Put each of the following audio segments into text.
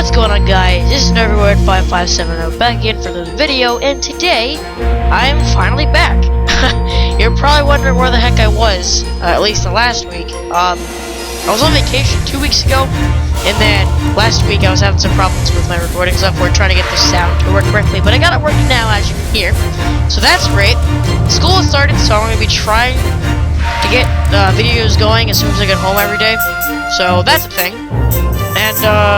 What's going on, guys? This is Nervyword5570 back in for this video, and today I am finally back. You're probably wondering where the heck I was, at least the last week. I was on vacation 2 weeks ago, and then last week I was having some problems with my recording stuff. We're trying to get the sound to work correctly, but I got it working now, as you can hear. So that's great. School has started, so I'm going to be trying to get videos going as soon as I get home every day. So that's a thing. And,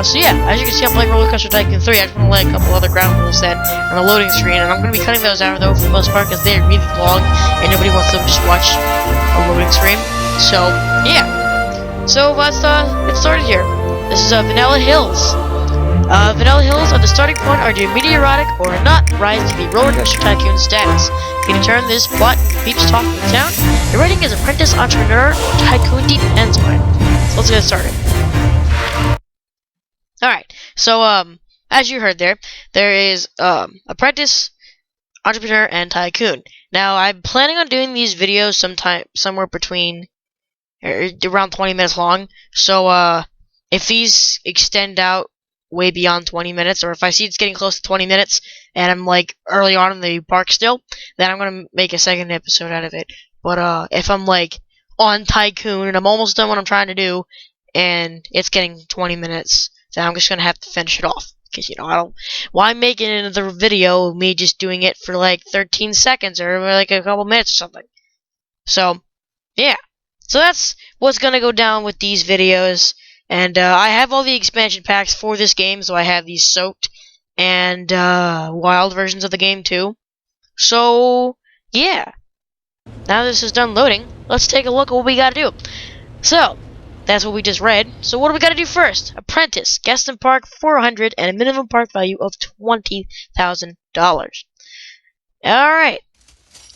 so yeah, as you can see, I'm playing Coaster Tycoon 3. I just want to lay a couple other ground rules then on the loading screen, and I'm going to be cutting those out, though, for the most part, because they're really long, and nobody wants to just watch a loading screen. So, yeah. So, let's, get started here. This is, Vanilla Hills. Vanilla Hills at the starting point are the meteoric or not rise to the Coaster Tycoon status. If you determine this plot and peeps talking in town, your rating as apprentice, entrepreneur, or tycoon depends on it. So let's get started. Alright, so, as you heard there is, apprentice, entrepreneur, and tycoon. Now, I'm planning on doing these videos somewhere between, around 20 minutes long, so, if these extend out way beyond 20 minutes, or if I see it's getting close to 20 minutes, and I'm, like, early on in the park still, then I'm gonna make a second episode out of it. But, if I'm, like, on tycoon, and I'm almost done what I'm trying to do, and it's getting 20 minutes, then I'm just gonna have to finish it off, because, you know, I don't, why make it another video of me just doing it for like 13 seconds or like a couple minutes or something. So yeah, so that's what's gonna go down with these videos. And I have all the expansion packs for this game, so I have these soaked and wild versions of the game too. So yeah, now this is done loading, let's take a look at what we gotta do. So that's what we just read. So what do we got to do first? Apprentice, guest in park 400, and a minimum park value of $20,000. Alright.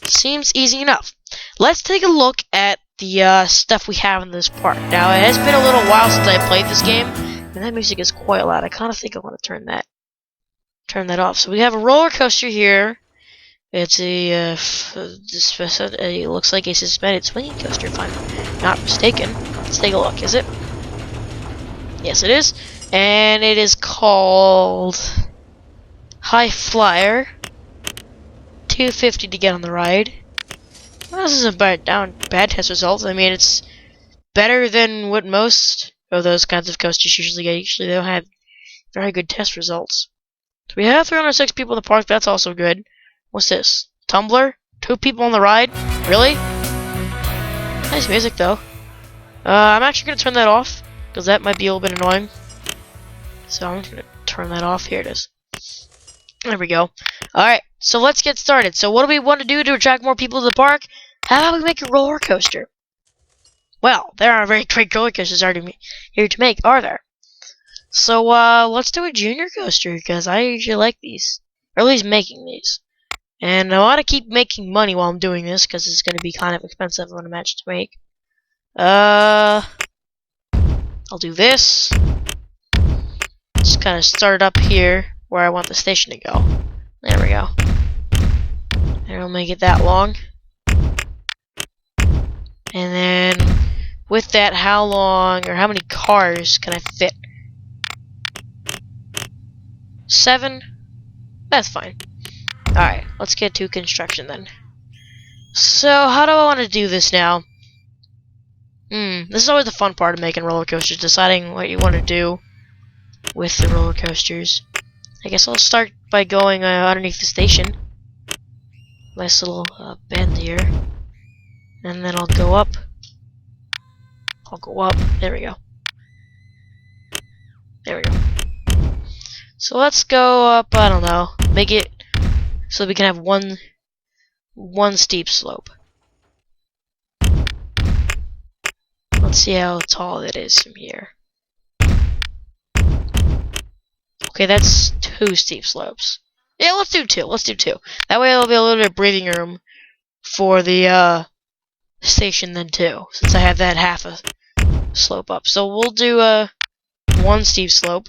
Seems easy enough. Let's take a look at the stuff we have in this park. Now, it has been a little while since I played this game, and that music is quite loud. I kind of think I want to turn that off. So we have a roller coaster here. It's a, it looks like a suspended swinging coaster, if I'm not mistaken. Let's take a look. Is it? Yes, it is. And it is called High Flyer. $250 to get on the ride. Well, this isn't bad test results. I mean, it's better than what most of those kinds of coasters usually get. Usually they don't have very good test results. So we have 306 people in the park. That's also good. What's this? Tumbler? 2 people on the ride? Really? Nice music, though. I'm actually going to turn that off, because that might be a little bit annoying. So I'm going to turn that off. Here it is. There we go. Alright, so let's get started. So what do we want to do to attract more people to the park? How about we make a roller coaster? Well, there aren't very great roller coasters here to make, are there? So, let's do a junior coaster, because I usually like these. Or at least making these. And I want to keep making money while I'm doing this, because it's going to be kind of expensive, I would imagine, to make. I'll do this. Just kind of start it up here, where I want the station to go. There we go. And I'll make it that long. And then, with that, how long, or how many cars can I fit? 7? That's fine. Alright, let's get to construction then. So, how do I want to do this now? This is always the fun part of making roller coasters, deciding what you want to do with the roller coasters. I guess I'll start by going underneath the station. Nice little bend here. And then I'll go up. There we go. There we go. So let's go up, I don't know, make it so we can have one steep slope. Let's see how tall it is from here. Okay, that's 2 steep slopes. Yeah, let's do 2. Let's do 2. That way there'll be a little bit of breathing room for the station then too, since I have that half a slope up. So we'll do 1 steep slope.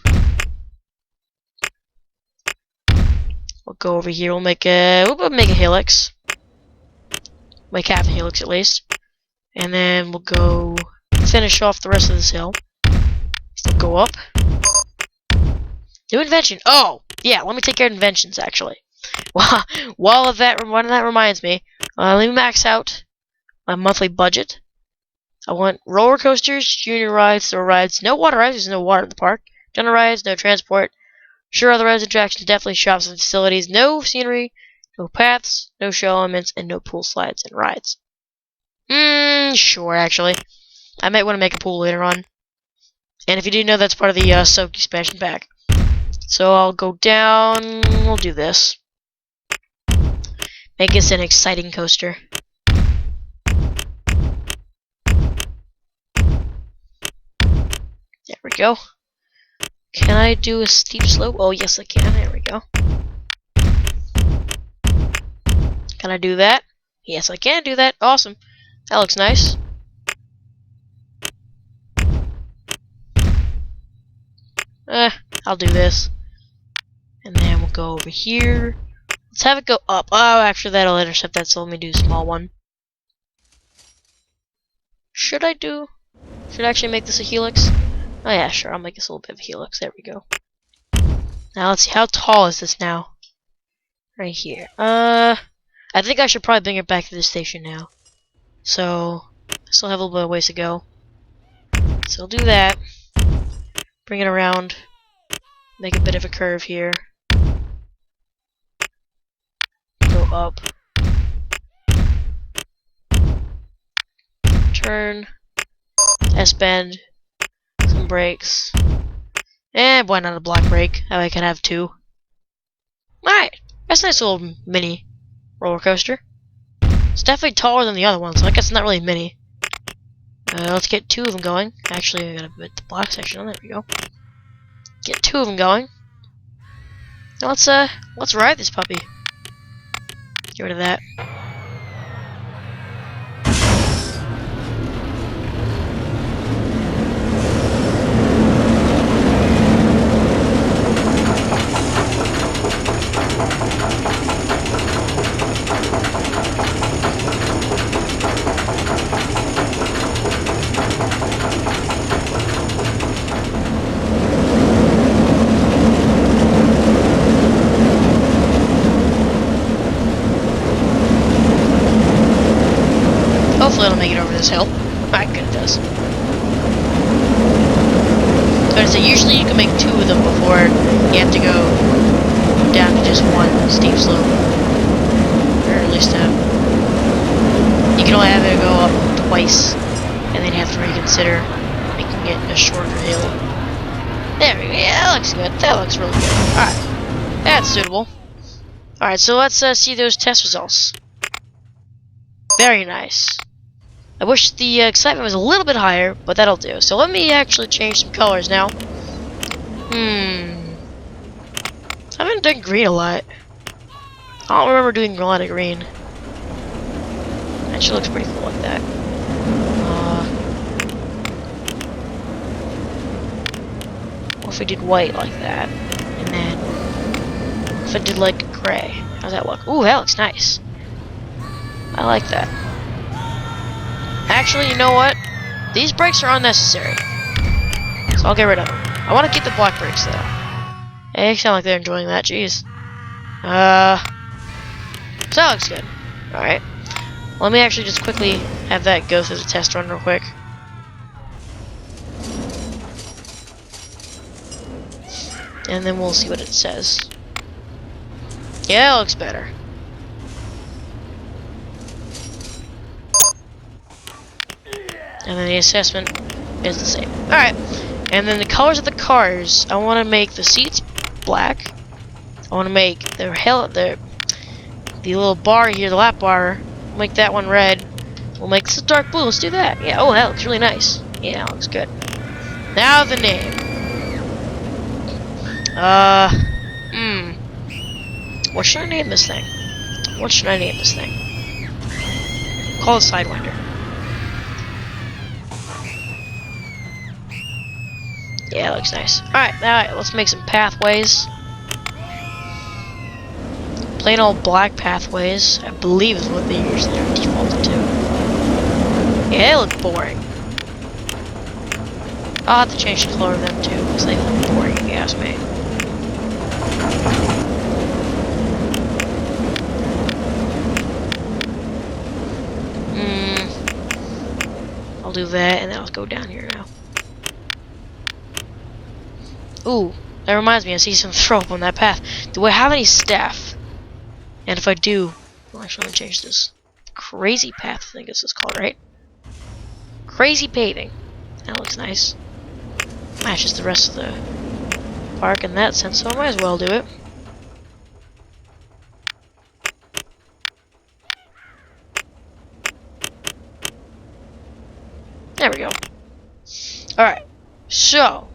We'll go over here. We'll make a helix. Make half a helix at least, and then we'll go finish off the rest of this hill. So go up. New invention. Oh, yeah, let me take care of inventions, actually. While that reminds me, let me max out my monthly budget. I want roller coasters, junior rides, thrill rides, no water rides, there's no water in the park, general rides, no transport, sure other rides, attractions, definitely shops and facilities, no scenery, no paths, no show elements, and no pool slides and rides. Sure, actually. I might want to make a pool later on. And if you didn't know, that's part of the Soak expansion pack. So I'll go down, we'll do this. Make this an exciting coaster. There we go. Can I do a steep slope? Oh, yes I can. There we go. Can I do that? Yes, I can do that. Awesome. That looks nice. I'll do this. And then we'll go over here. Let's have it go up. Oh, actually that'll intercept that, so let me do a small one. Should I actually make this a helix? Oh yeah, sure, I'll make this a little bit of a helix. There we go. Now let's see, how tall is this now? Right here. I think I should probably bring it back to the station now. So, I still have a little bit of ways to go. So I'll do that. Bring it around. Make a bit of a curve here. Go up. Turn. S-bend. Some brakes. And why not a block brake? That way I can have two. Alright. That's a nice little mini roller coaster. It's definitely taller than the other one, so I guess it's not really mini. Let's get two of them going. Actually, I gotta put the block section on. There we go. Get two of them going. Now let's ride this puppy. Get rid of that. Hopefully it'll make it over this hill. Alright, good, it does. So usually you can make two of them before you have to go down to just one steep slope. Or at least you can only have it go up twice, and then you have to reconsider making it a shorter hill. There we go. Yeah, that looks good. That looks really good. Alright. That's suitable. Alright, so let's see those test results. Very nice. I wish the excitement was a little bit higher, but that'll do. So let me actually change some colors now. I've been doing green a lot. I don't remember doing a lot of green. Actually looks pretty cool like that. What if we did white like that? And then if I did like gray? How's that look? Ooh, that looks nice. I like that. Actually, you know what? These brakes are unnecessary. So I'll get rid of them. I want to keep the black brakes though. They sound like they're enjoying that, jeez. So that looks good. Alright. Let me actually just quickly have that go through the test run real quick. And then we'll see what it says. Yeah, it looks better. And then the assessment is the same. Alright. And then the colors of the cars, I want to make the seats black. I want to make the little bar here, the lap bar, make that one red. We'll make this dark blue. Let's do that. Yeah, oh, that looks really nice. Yeah, that looks good. Now the name. What should I name this thing? What should I name this thing? Call it Sidewinder. Yeah, it looks nice. Alright, let's make some pathways. Plain old black pathways, I believe is what they usually are defaulted to. Yeah, they look boring. I'll have to change the color of them too, because they look boring if you ask me. I'll do that, and then I'll go down here now. Ooh, that reminds me, I see some throw up on that path. Do I have any staff? And if I do, well, actually, let me change this. Crazy path, I think this is called, right? Crazy paving. That looks nice. Matches the rest of the park in that sense, so I might as well do it. There we go. Alright, so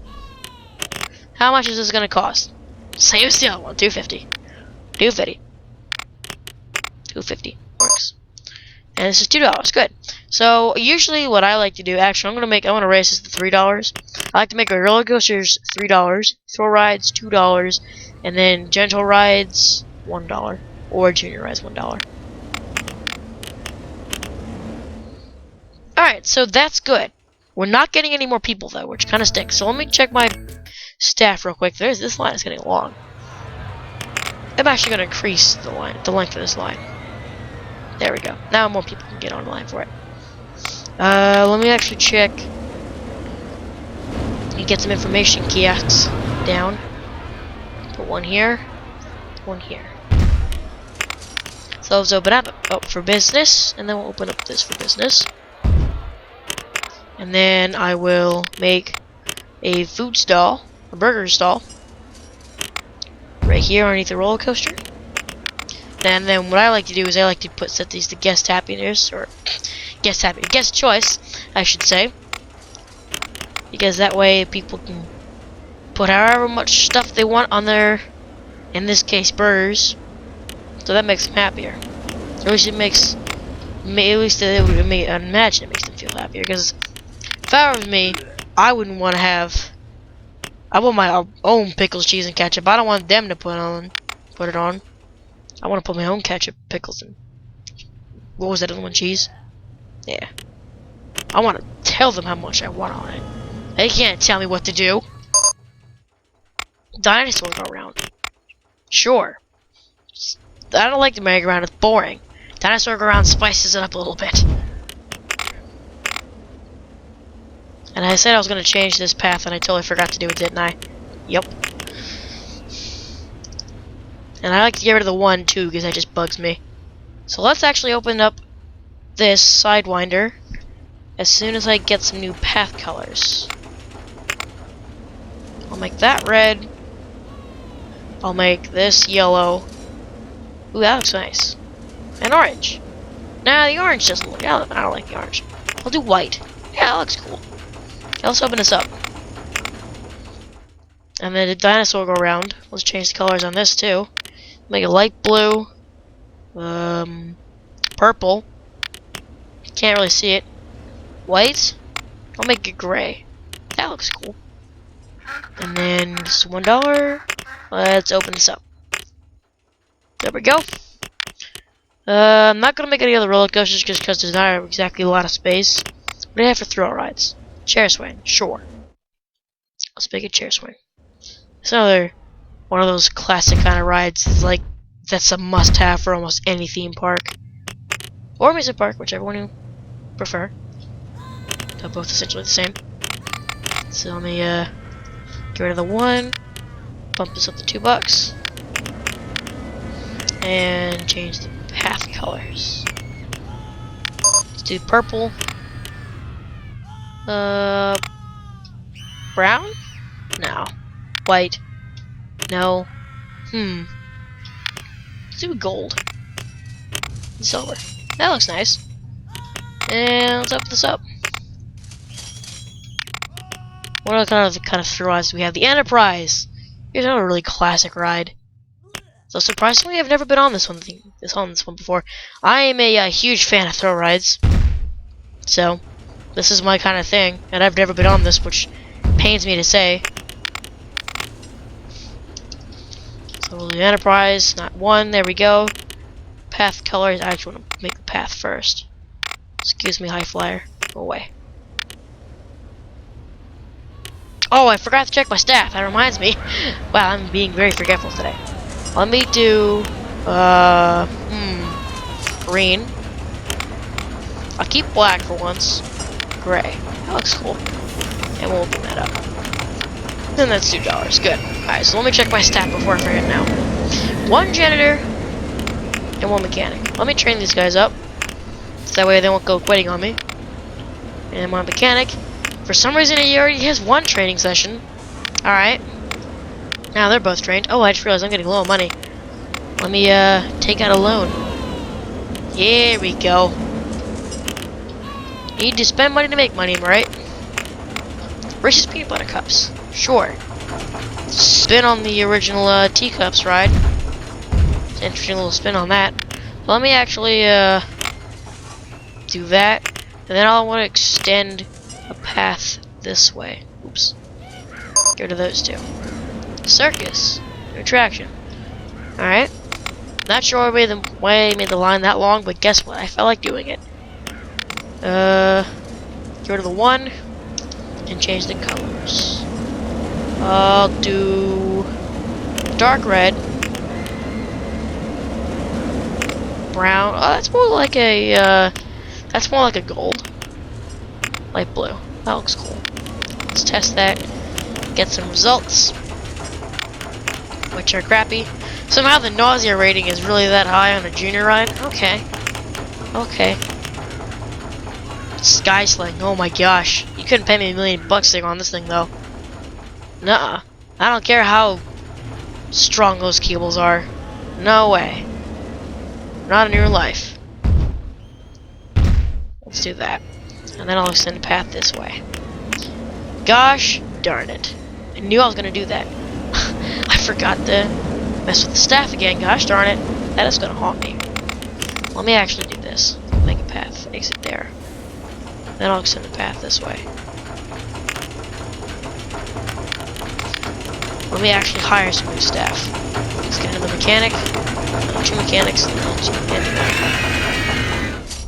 how much is this gonna cost? Same as the other one, $2.50. $2.50 works. And this is $2, good. So usually what I like to do, actually I wanna raise this to $3. I like to make my roller coasters $3, thrill rides $2, and then gentle rides $1, or junior rides $1. Alright, so that's good. We're not getting any more people though, which kinda stinks. So let me check my staff real quick. This line is getting long. I'm actually gonna increase the length of this line. There we go. Now more people can get online for it. Let me actually check and get some information kiosks down. Put one here, one here. So let's open up for business, and then we'll open up this for business. And then I will make a food stall, a burger stall, right here underneath the roller coaster. And then what I like to do is I like to set these to guest happiness, or guest choice, I should say, because that way people can put however much stuff they want on their, in this case, burgers. So that makes them happier. Or at least it makes, I imagine it makes them feel happier. Because if I was me, I wouldn't want to have. I want my own pickles, cheese, and ketchup. I don't want them to put it on. I want to put my own ketchup, pickles, and what was that other one? Cheese. Yeah. I want to tell them how much I want on it. They can't tell me what to do. Dinosaur go around. Sure. I don't like the merry-go-round. It's boring. Dinosaur go around spices it up a little bit. And I said I was going to change this path, and I totally forgot to do it, didn't I? Yep. And I like to get rid of the 1, too, because that just bugs me. So let's actually open up this Sidewinder as soon as I get some new path colors. I'll make that red. I'll make this yellow. Ooh, that looks nice. And orange. Nah, the orange doesn't look... I don't like the orange. I'll do white. Yeah, that looks cool. Let's open this up. And then the dinosaur go around. Let's change the colors on this too. Make it light blue. Purple. Can't really see it. White. I'll make it gray. That looks cool. And then just $1. Let's open this up. There we go. I'm not gonna make any other roller coasters just because there's not exactly a lot of space. What do I have for thrill rides? Chair swing, sure. Let's make a chair swing. It's another one of those classic kind of rides. It's like that's a must-have for almost any theme park or amusement park, whichever one you prefer. They're both essentially the same. So let me get rid of the 1, bump this up to $2, and change the path colors. Let's do purple. Brown? No. White? No. Let's do gold. Silver. That looks nice. And let's open this up. What are the kind of thrill rides we have? The Enterprise! Here's another really classic ride. So surprisingly, I've never been on this one before. I am a huge fan of thrill rides. So this is my kind of thing, and I've never been on this, which pains me to say. So the Enterprise, not 1, there we go. Path colors, I actually want to make the path first. Excuse me, high flyer, go away. Oh, I forgot to check my staff. That reminds me. Wow, I'm being very forgetful today. Let me do, green. I'll keep black for once. Gray. That looks cool. And we'll open that up. And that's $2. Good. Alright, so let me check my stat before I forget now. 1 janitor and 1 mechanic. Let me train these guys up. So that way they won't go quitting on me. And 1 mechanic. For some reason he already has 1 training session. Alright. Now they're both trained. Oh, I just realized I'm getting low on money. Let me take out a loan. Here we go. Need to spend money to make money, am I right? Reese's peanut butter cups. Sure. Spin on the original teacups ride. It's an interesting little spin on that. So let me actually do that. And then I'll want to extend a path this way. Oops. Get rid of those 2. Circus. New attraction. Alright. Not sure why I made the line that long, but guess what? I felt like doing it. Get rid of the 1 and change the colors. I'll do dark red, brown. Oh, that's more like a gold. Light blue. That looks cool. Let's test that. Get some results, which are crappy. Somehow the nausea rating is really that high on a junior ride. Okay. Okay. Sky sling. Oh my gosh. You couldn't pay me $1 million to go on this thing though. Nuh-uh. I don't care how strong those cables are. No way. Not in your life. Let's do that. And then I'll extend the path this way. Gosh darn it. I knew I was gonna do that. I forgot to mess with the staff again. Gosh darn it. That is gonna haunt me. Let me actually do this. Make a path. Exit there. Then I'll extend the path this way. Let me actually hire some new staff. Let's get another mechanic, 2 mechanics, and then 2 handymen.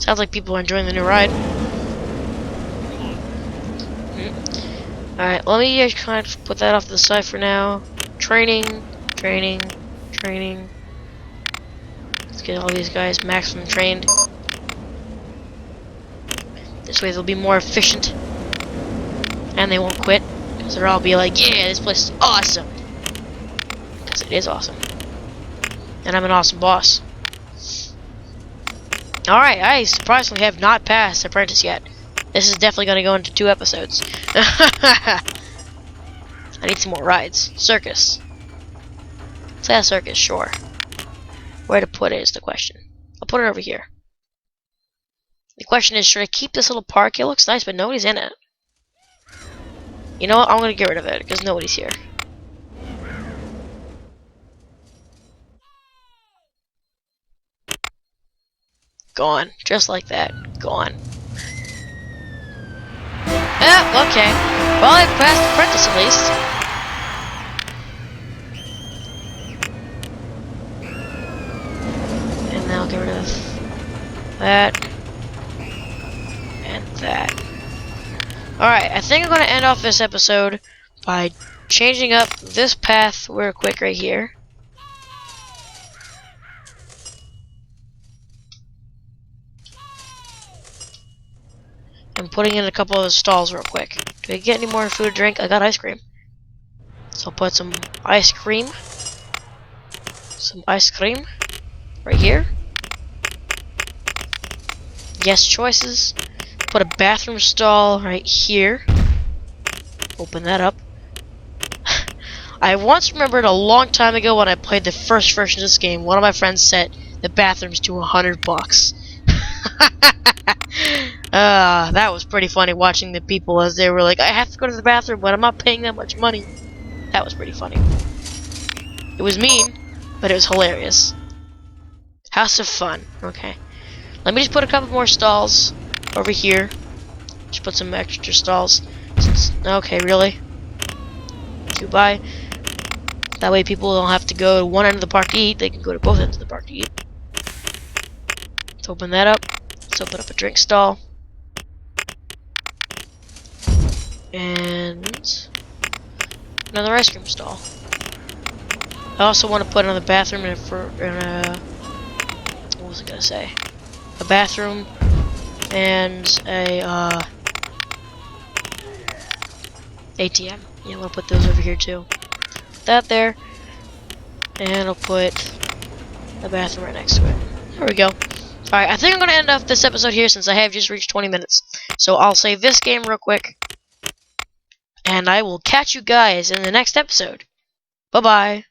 Sounds like people are enjoying the new ride. Alright, let me kind of put that off to the side for now. Training, training, training. Let's get all these guys maximum trained. This way they'll be more efficient. And they won't quit. Because they'll all be like, yeah, this place is awesome. Because it is awesome. And I'm an awesome boss. Alright, I surprisingly have not passed Apprentice yet. This is definitely going to go into 2 episodes. I need some more rides. Circus. Let's say a circus, sure. Where to put it is the question. I'll put it over here. The question is, should I keep this little park? It looks nice, but nobody's in it. You know what? I'm going to get rid of it, because nobody's here. Gone. Just like that. Gone. Yeah, okay. Well, I passed Apprentice at least. And now I'll get rid of that. And that. Alright, I think I'm going to end off this episode by changing up this path real quick right here. And putting in a couple of the stalls real quick. Do I get any more food to drink? I got ice cream. So I'll put some ice cream. Some ice cream. Right here. Yes choices. Put a bathroom stall right here. Open that up. I once remembered a long time ago when I played the first version of this game, one of my friends set the bathrooms to $100. That was pretty funny watching the people as they were like, I have to go to the bathroom, but I'm not paying that much money. That was pretty funny. It was mean, but it was hilarious. House of Fun. Okay. Let me just put a couple more stalls over here. Just put some extra stalls. Okay, really? Goodbye. That way people don't have to go to one end of the park to eat. They can go to both ends of the park to eat. Let's open that up. Let's open up a drink stall. And Another ice cream stall. I also want to put another bathroom in what was I gonna say? A bathroom and a ATM. Yeah, I'm gonna put those over here too. Put that there, and I'll put the bathroom right next to it. There we go. Alright, I think I'm gonna end off this episode here since I have just reached 20 minutes. So I'll save this game real quick, and I will catch you guys in the next episode. Bye-bye.